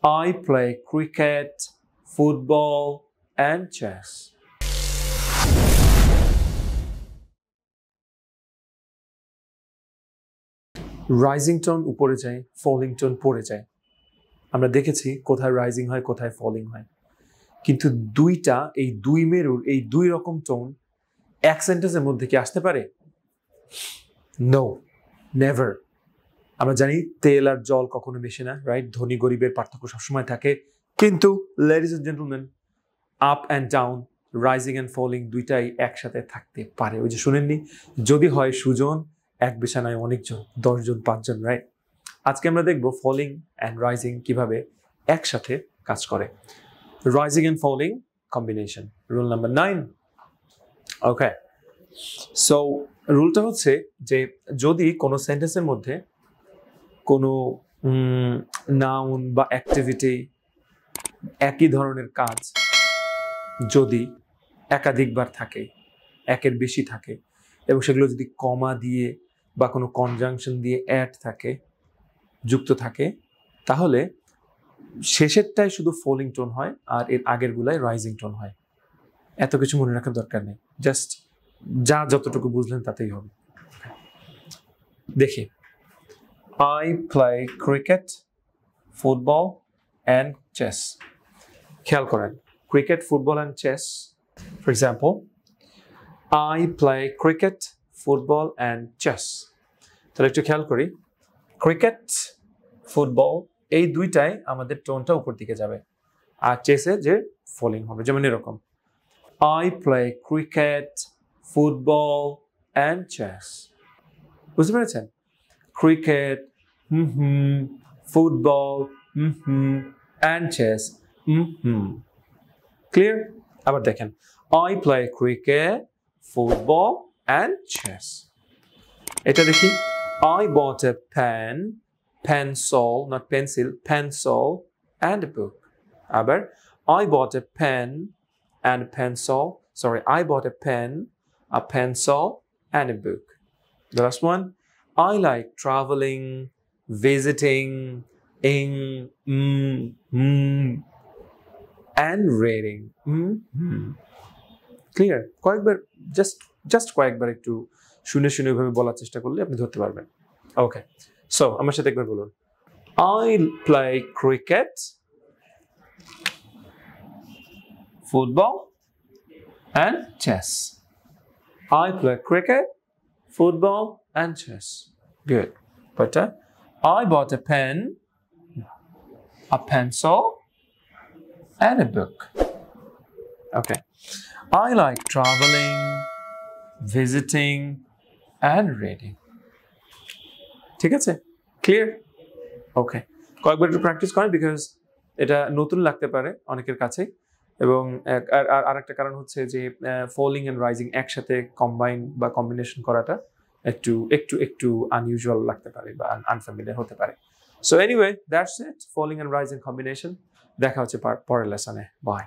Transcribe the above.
I play cricket, football, and chess. Rising tone উপরে যায়, falling tone পড়ে যায়। আমরা দেখেছি কোথায় রাইজিং হয়, কোথায় ফলিং হয়। কিন্তু দুইটা, এই দুই মেরুর এই দুই রকম টোন এক সেন্টেন্সের মধ্যে কি আসতে পারে? No, never. আমরা জানি তেল আর জল কখনো মেশে না, রাইট? ধনী গরিবের পার্থক্য সবসময় থাকে। কিন্তু ladies and gentleman, up and down, rising and falling দুইটাই একসাথে থাকতে পারে। ওই যে শুনেননি, যদি হয় সুজন, এক বিছানায় অনেকজন, 10 জন 5 জন, রাইট? আজকে আমরা দেখবো ফলিং অ্যান্ড রাইজিং কিভাবে একসাথে কাজ করে। Rising and falling combination, rule number 9। Okay, so রুলটা হচ্ছে যে যদি কোনো সেন্টেন্সের মধ্যে কোনো নাউন বা অ্যাক্টিভিটি, একই ধরনের কাজ যদি একাধিকবার থাকে, একের বেশি থাকে, এবং সেগুলো যদি কমা দিয়ে বা কোনো কনজাংশন দিয়ে অ্যাড থাকে, যুক্ত থাকে, তাহলে শেষেরটাই শুধু ফলিং টোন হয় আর এর আগেরগুলাই রাইজিং টোন হয়। এত কিছু মনে রাখার দরকার নেই, জাস্ট যা যতটুকু বুঝলেন তাতেই হবে। দেখি, I play cricket, football and chess. খেয়াল করেন, cricket, football and chess. For example, I play cricket, football and chess. তাহলে একটু খেয়াল করি, ক্রিকেট, ফুটবল এই দুইটাই আমাদের টোনটা উপর দিকে যাবে, আর চেসে যে ফলিং হবে। যেমন এরকম, I play cricket, football and chess. বুঝতে পেরেছেন? Cricket, football, and chess. Clear? আবার দেখেন, I play cricket, football and chess. এটা দেখি, I bought a pen, pencil, not pencil, pencil and a book. আবার, I bought a pen and a pencil. Sorry, I bought a pen, a pencil and a book. The last one, I like traveling, visiting, and reading. Clear? কয়েকবার just কয়েকবার একটু শুনে শুনে ওইভাবে বলার চেষ্টা করলে আপনি ধরতে পারবেন। ওকে, সো আমার সাথে একবার বলুন, I play cricket, football and chess. I play cricket, football and chess. Good. Better. I bought a pen, a pencil and a book. Okay. I like traveling, visiting and reading. ঠিক আছে? Clear? ওকে, কয়েকবার একটু practice করেন, because এটা নতুন লাগতে পারে অনেকের কাছে, এবং আর একটা কারণ হচ্ছে যে ফলিং অ্যান্ড রাইজিং একসাথে কম্বাইন বা কম্বিনেশন করাটা একটু একটু একটু আনইউজুয়াল লাগতে পারে বা আনফ্যামিলিয়ার হতে পারে। So anyway, that's it, falling and rising combination. দেখা হচ্ছে পরের লেসনে। বাই।